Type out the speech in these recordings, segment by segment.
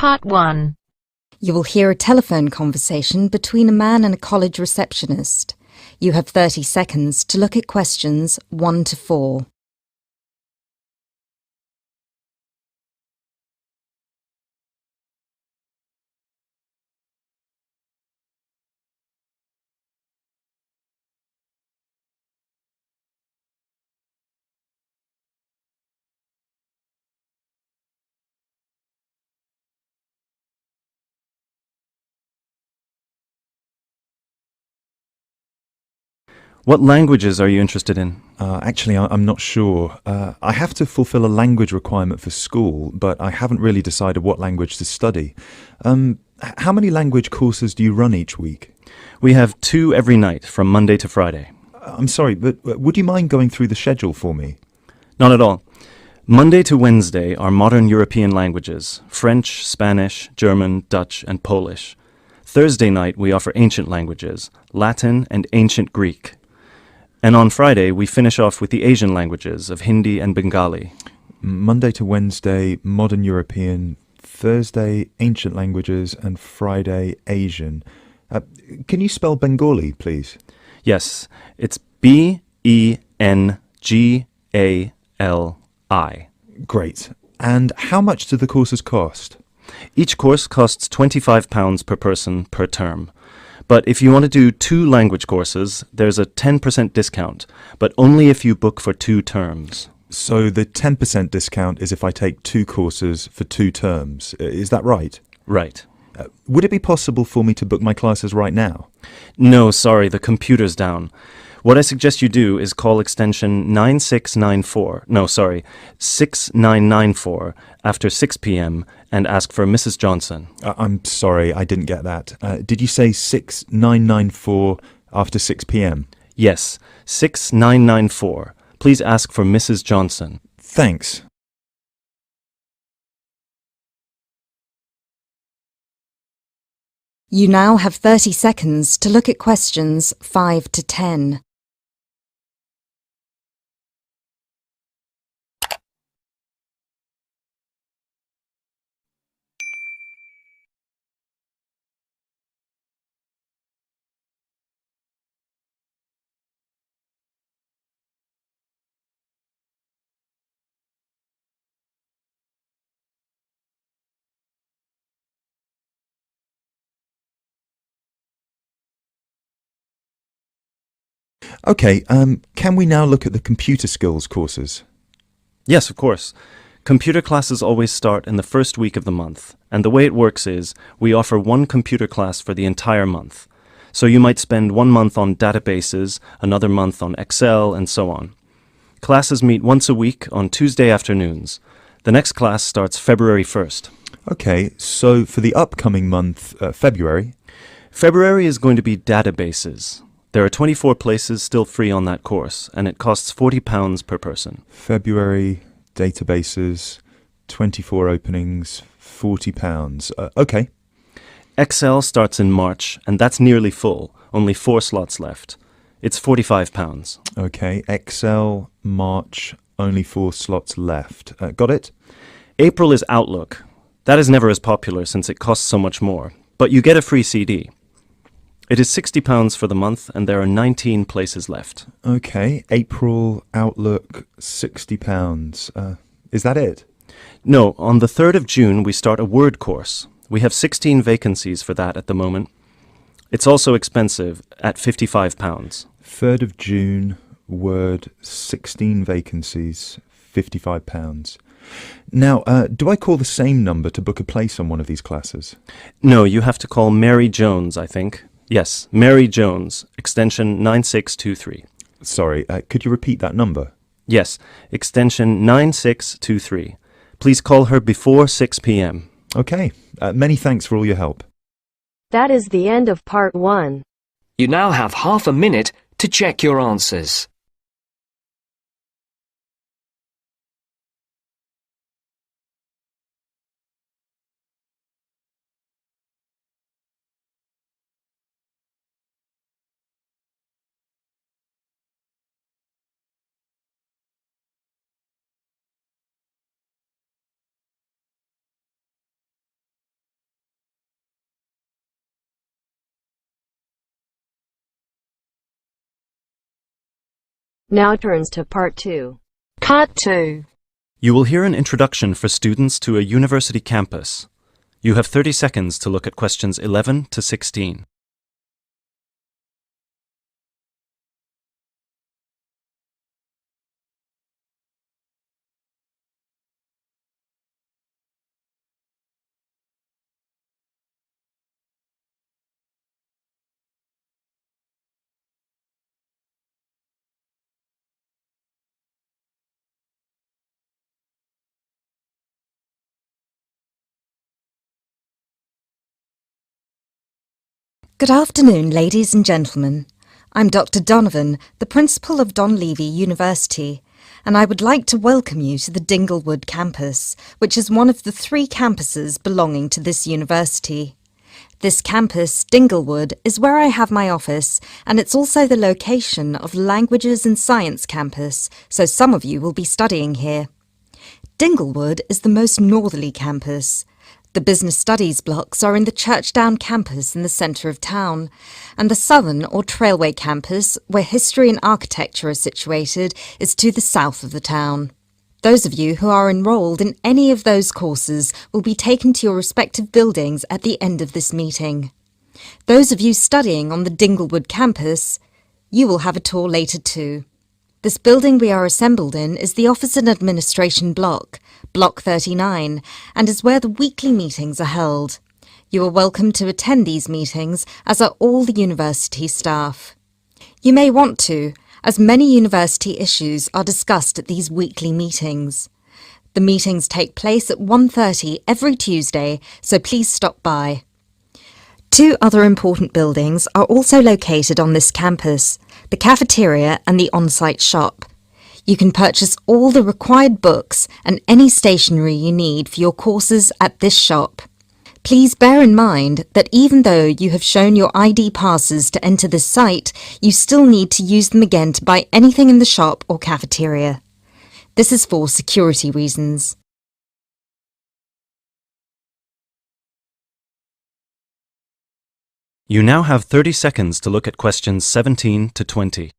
Part 1. You will hear a telephone conversation between a man and a college receptionist. You have 30 seconds to look at questions 1 to 4. What languages are you interested in? Actually, I'm not sure. I have to fulfill a language requirement for school, but I haven't really decided what language to study. How many language courses do you run each week? We have 2 every night from Monday to Friday. I'm sorry, but would you mind going through the schedule for me? Not at all. Monday to Wednesday are modern European languages: French, Spanish, German, Dutch, and Polish. Thursday night we offer ancient languages: Latin and ancient Greek. And on Friday, we finish off with the Asian languages of Hindi and Bengali. Monday to Wednesday, modern European. Thursday, ancient languages. And Friday, Asian. Can you spell Bengali, please? Yes, it's Bengali. Great. And how much do the courses cost? Each course costs £25 per person per term. But if you want to do 2 language courses, there's a 10% discount, but only if you book for 2 terms. So the 10% discount is if I take 2 courses for 2 terms. Is that right? Right. Would it be possible for me to book my classes right now? No, sorry, the computer's down. What I suggest you do is call extension 6994 after 6 p.m. and ask for Mrs. Johnson. I'm sorry, I didn't get that. Did you say 6994 after 6 p.m.? Yes, 6994. Please ask for Mrs. Johnson. Thanks. You now have 30 seconds to look at questions 5 to 10. Okay, can we now look at the computer skills courses? Yes, of course. Computer classes always start in the first week of the month, and the way it works is we offer 1 computer class for the entire month. So you might spend 1 month on databases, another month on Excel, and so on. Classes meet once a week on Tuesday afternoons. The next class starts February 1st. Okay, so for the upcoming month, February... February is going to be databases. There are 24 places still free on that course, and it costs £40 per person. February, databases, 24 openings, £40. Okay. Excel starts in March, and that's nearly full, only 4 slots left. It's £45. Okay, Excel, March, only 4 slots left. Got it? April is Outlook. That is never as popular since it costs so much more, but you get a free CD. It is £60 for the month, and there are 19 places left. Okay, April, Outlook, £60. Is that it? No, on the 3rd of June we start a Word course. We have 16 vacancies for that at the moment. It's also expensive at £55. 3rd of June, Word, 16 vacancies, £55. Now, do I call the same number to book a place on one of these classes? No, you have to call Mary Jones, I think. Yes, Mary Jones, extension 9623. Sorry, could you repeat that number? Yes, extension 9623. Please call her before 6 p.m. Okay, many thanks for all your help. That is the end of Part 1. You now have half a minute to check your answers. Now turns to part 2. Part 2. You will hear an introduction for students to a university campus. You have 30 seconds to look at questions 11 to 16. Good afternoon, ladies and gentlemen. I'm Dr. Donovan, the principal of Donlevy University, and I would like to welcome you to the Dinglewood campus, which is one of the 3 campuses belonging to this university. This campus, Dinglewood, is where I have my office, and it's also the location of Languages and Science campus, so some of you will be studying here. Dinglewood is the most northerly campus. The business studies blocks are in the Churchdown campus in the centre of town, and the southern or Trailway campus, where history and architecture are situated, is to the south of the town. Those of you who are enrolled in any of those courses will be taken to your respective buildings at the end of this meeting. Those of you studying on the Dinglewood campus, you will have a tour later too. This building we are assembled in is the Office and Administration Block, Block 39, and is where the weekly meetings are held. You are welcome to attend these meetings, as are all the university staff. You may want to, as many university issues are discussed at these weekly meetings. The meetings take place at 1:30 every Tuesday, so please stop by. 2 other important buildings are also located on this campus, the cafeteria and the on-site shop. You can purchase all the required books and any stationery you need for your courses at this shop. Please bear in mind that even though you have shown your ID passes to enter this site, you still need to use them again to buy anything in the shop or cafeteria. This is for security reasons. You now have 30 seconds to look at questions 17 to 20.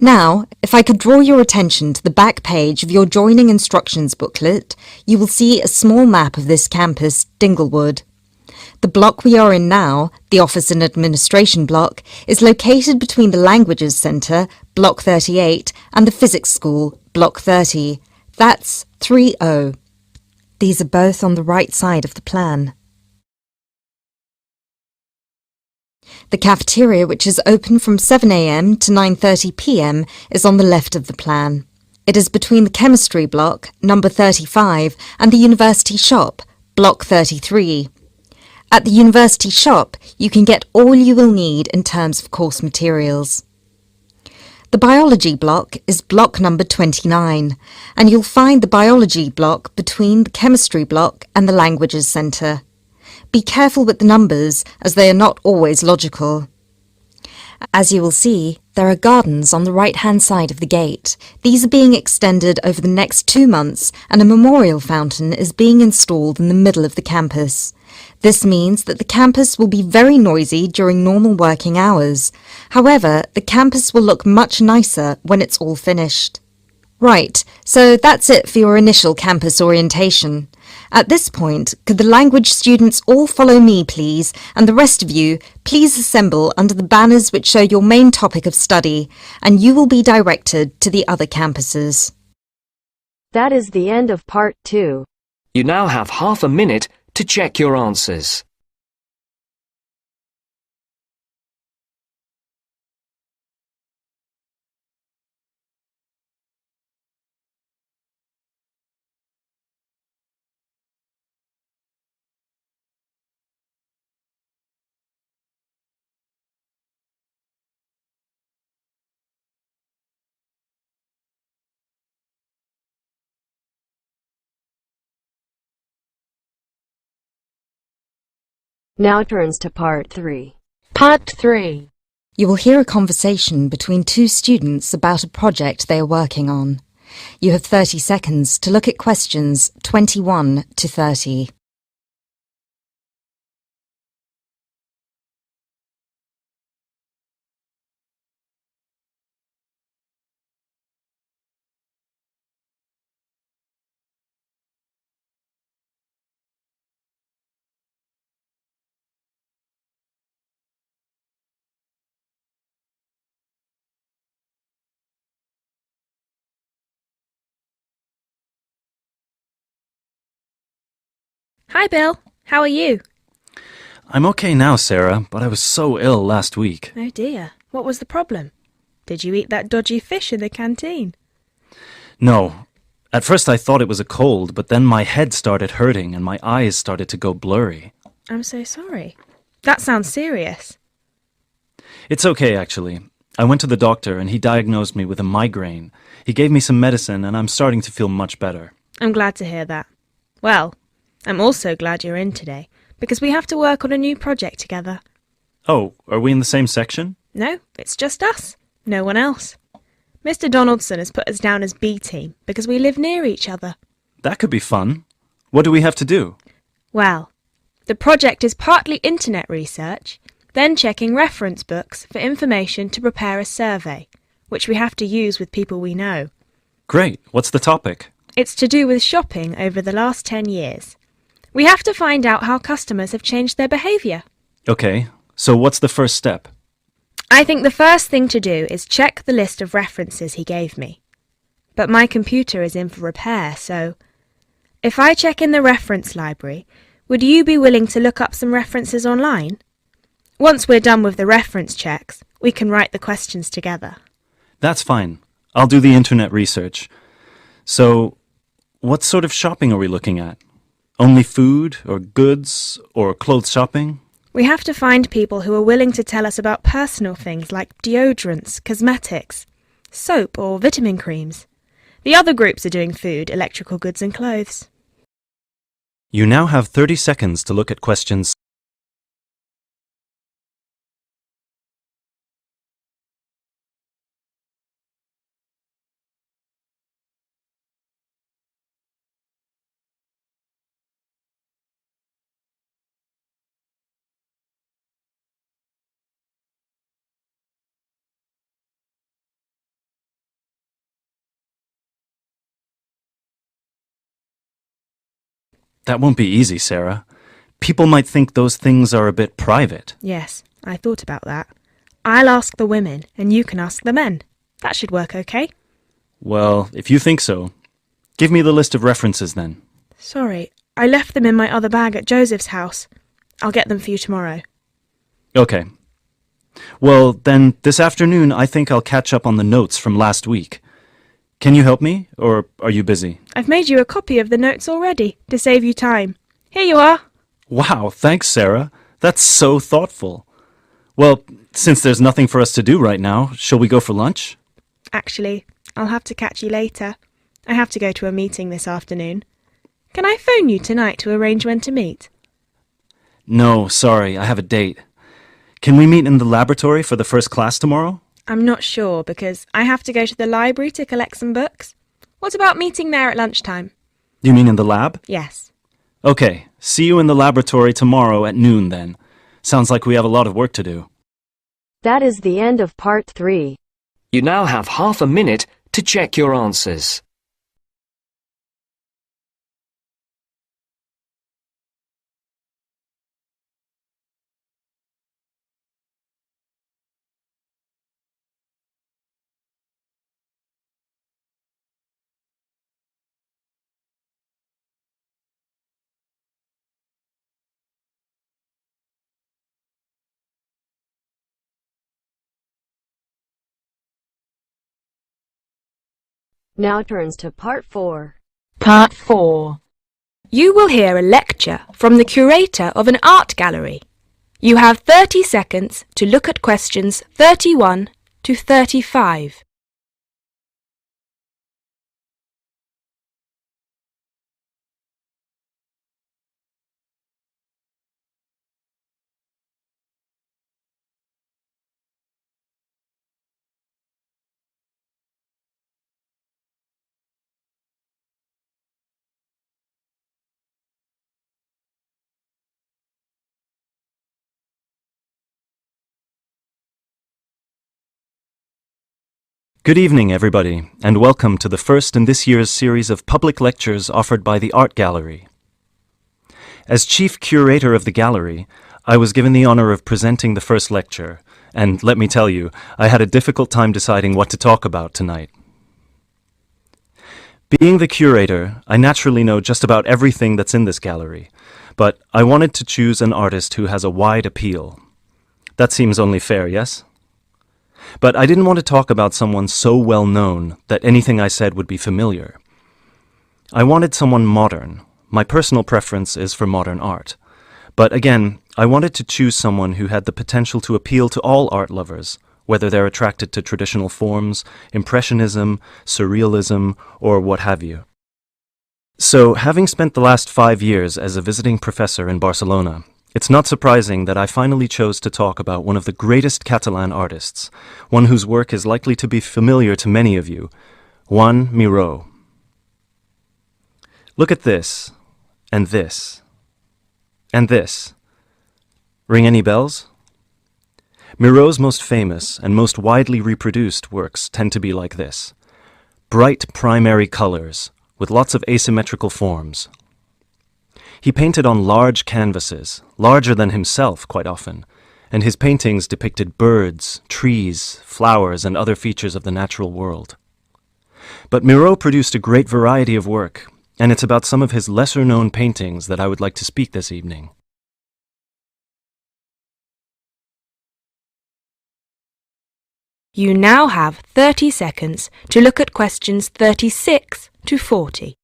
Now, if I could draw your attention to the back page of your joining instructions booklet, you will see a small map of this campus, Dinglewood. The block we are in now, the Office and Administration block, is located between the Languages Centre, Block 38, and the Physics School, Block 30. That's 3O. These are both on the right side of the plan. The cafeteria, which is open from 7 a.m. to 9:30 p.m, is on the left of the plan. It is between the Chemistry block, number 35, and the University shop, block 33. At the University shop, you can get all you will need in terms of course materials. The Biology block is block number 29, and you'll find the Biology block between the Chemistry block and the Languages Centre. Be careful with the numbers, as they are not always logical. As you will see, there are gardens on the right-hand side of the gate. These are being extended over the next 2 months, and a memorial fountain is being installed in the middle of the campus. This means that the campus will be very noisy during normal working hours. However, the campus will look much nicer when it's all finished. Right, so that's it for your initial campus orientation. At this point, could the language students all follow me, please, and the rest of you, please assemble under the banners which show your main topic of study, and you will be directed to the other campuses. That is the end of part 2. You now have half a minute to check your answers. Now turns to part 3. Part 3. You will hear a conversation between two students about a project they are working on. You have 30 seconds to look at questions 21 to 30. Hi, Bill. How are you? I'm okay now, Sarah, but I was so ill last week. Oh dear. What was the problem? Did you eat that dodgy fish in the canteen? No. At first I thought it was a cold, but then my head started hurting and my eyes started to go blurry. I'm so sorry. That sounds serious. It's okay, actually. I went to the doctor and he diagnosed me with a migraine. He gave me some medicine and I'm starting to feel much better. I'm glad to hear that. Well, I'm also glad you're in today, because we have to work on a new project together. Oh, are we in the same section? No, it's just us. No one else. Mr. Donaldson has put us down as B team because we live near each other. That could be fun. What do we have to do? Well, the project is partly internet research, then checking reference books for information to prepare a survey, which we have to use with people we know. Great. What's the topic? It's to do with shopping over the last 10 years. We have to find out how customers have changed their behaviour. Okay, so what's the first step? I think the first thing to do is check the list of references he gave me. But my computer is in for repair, so if I check in the reference library, would you be willing to look up some references online? Once we're done with the reference checks, we can write the questions together. That's fine. I'll do the internet research. So, what sort of shopping are we looking at? Only food, or goods, or clothes shopping? We have to find people who are willing to tell us about personal things like deodorants, cosmetics, soap or vitamin creams. The other groups are doing food, electrical goods and clothes. You now have 30 seconds to look at questions. That won't be easy, Sarah. People might think those things are a bit private. Yes, I thought about that. I'll ask the women and you can ask the men. That should work okay. Well, if you think so, give me the list of references then. Sorry, I left them in my other bag at Joseph's house. I'll get them for you tomorrow. Okay. Well, then, this afternoon I think I'll catch up on the notes from last week. Can you help me, or are you busy? I've made you a copy of the notes already, to save you time. Here you are. Wow, thanks, Sarah. That's so thoughtful. Well, since there's nothing for us to do right now, shall we go for lunch? Actually, I'll have to catch you later. I have to go to a meeting this afternoon. Can I phone you tonight to arrange when to meet? No, sorry, I have a date. Can we meet in the laboratory for the first class tomorrow? I'm not sure because I have to go to the library to collect some books. What about meeting there at lunchtime? You mean in the lab? Yes. Okay, see you in the laboratory tomorrow at noon then. Sounds like we have a lot of work to do. That is the end of part 3. You now have half a minute to check your answers. Now turns to part 4. Part 4. You will hear a lecture from the curator of an art gallery. You have 30 seconds to look at questions 31 to 35. Good evening, everybody, and welcome to the first in this year's series of public lectures offered by the Art Gallery. As chief curator of the gallery, I was given the honor of presenting the first lecture, and let me tell you, I had a difficult time deciding what to talk about tonight. Being the curator, I naturally know just about everything that's in this gallery, but I wanted to choose an artist who has a wide appeal. That seems only fair, yes? But I didn't want to talk about someone so well known that anything I said would be familiar. I wanted someone modern. My personal preference is for modern art. But again, I wanted to choose someone who had the potential to appeal to all art lovers, whether they're attracted to traditional forms, impressionism, surrealism, or what have you. So, having spent the last 5 years as a visiting professor in Barcelona, it's not surprising that I finally chose to talk about one of the greatest Catalan artists, one whose work is likely to be familiar to many of you, Joan Miro. Look at this, and this, and this. Ring any bells? Miro's most famous and most widely reproduced works tend to be like this. Bright primary colors, with lots of asymmetrical forms. He painted on large canvases, larger than himself quite often, and his paintings depicted birds, trees, flowers, and other features of the natural world. But Miro produced a great variety of work, and it's about some of his lesser-known paintings that I would like to speak this evening. You now have 30 seconds to look at questions 36 to 40.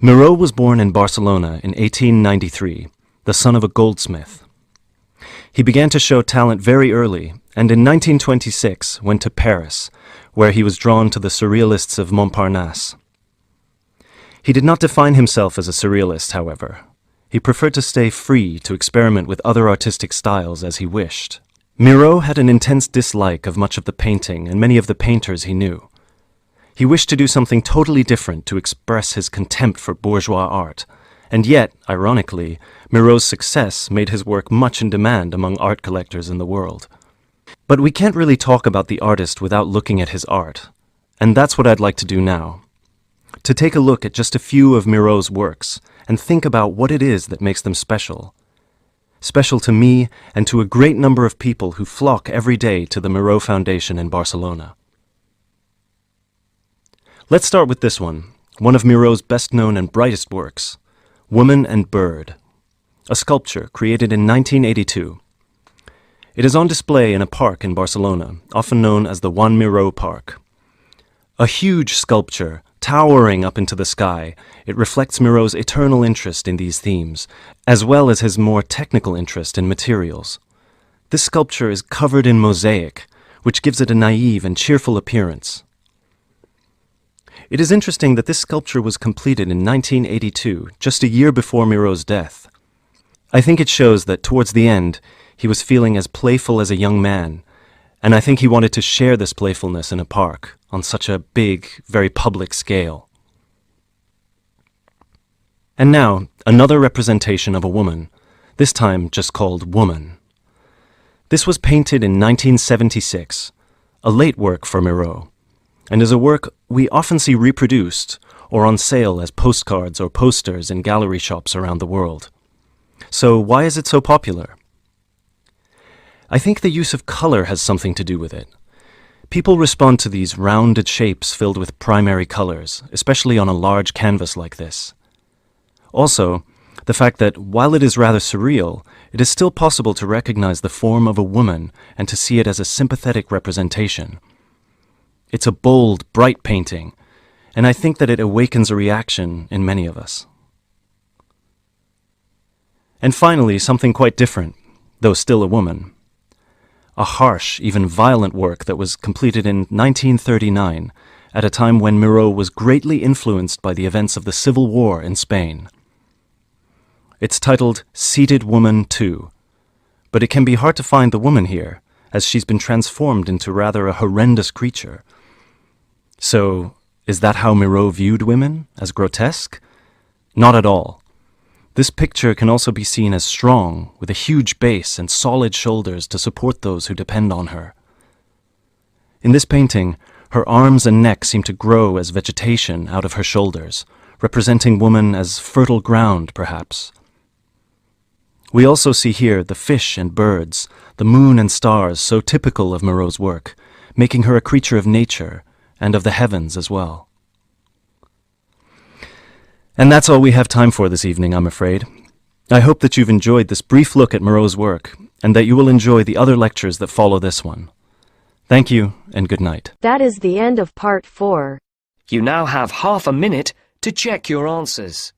Miro was born in Barcelona in 1893, the son of a goldsmith. He began to show talent very early, and in 1926 went to Paris, where he was drawn to the surrealists of Montparnasse. He did not define himself as a surrealist, however. He preferred to stay free to experiment with other artistic styles as he wished. Miro had an intense dislike of much of the painting and many of the painters he knew. He wished to do something totally different to express his contempt for bourgeois art, and yet, ironically, Miro's success made his work much in demand among art collectors in the world. But we can't really talk about the artist without looking at his art, and that's what I'd like to do now. To take a look at just a few of Miro's works and think about what it is that makes them special. Special to me and to a great number of people who flock every day to the Miro Foundation in Barcelona. Let's start with this one of Miro's best-known and brightest works, Woman and Bird, a sculpture created in 1982. It is on display in a park in Barcelona, often known as the Joan Miro Park. A huge sculpture, towering up into the sky, it reflects Miro's eternal interest in these themes, as well as his more technical interest in materials. This sculpture is covered in mosaic, which gives it a naive and cheerful appearance. It is interesting that this sculpture was completed in 1982, just a year before Miro's death. I think it shows that towards the end, he was feeling as playful as a young man, and I think he wanted to share this playfulness in a park on such a big, very public scale. And now, another representation of a woman, this time just called Woman. This was painted in 1976, a late work for Miro, and is a work we often see reproduced or on sale as postcards or posters in gallery shops around the world. So why is it so popular? I think the use of color has something to do with it. People respond to these rounded shapes filled with primary colors, especially on a large canvas like this. Also, the fact that while it is rather surreal, it is still possible to recognize the form of a woman and to see it as a sympathetic representation. It's a bold, bright painting, and I think that it awakens a reaction in many of us. And finally, something quite different, though still a woman. A harsh, even violent work that was completed in 1939 at a time when Miro was greatly influenced by the events of the Civil War in Spain. It's titled Seated Woman 2, but it can be hard to find the woman here, as she's been transformed into rather a horrendous creature. So, is that how Miro viewed women, as grotesque? Not at all. This picture can also be seen as strong, with a huge base and solid shoulders to support those who depend on her. In this painting, her arms and neck seem to grow as vegetation out of her shoulders, representing woman as fertile ground, perhaps. We also see here the fish and birds, the moon and stars so typical of Miro's work, making her a creature of nature and of the heavens as well. And that's all we have time for this evening, I'm afraid. I hope that you've enjoyed this brief look at Miro's work and that you will enjoy the other lectures that follow this one. Thank you and good night. That is the end of part 4. You now have half a minute to check your answers.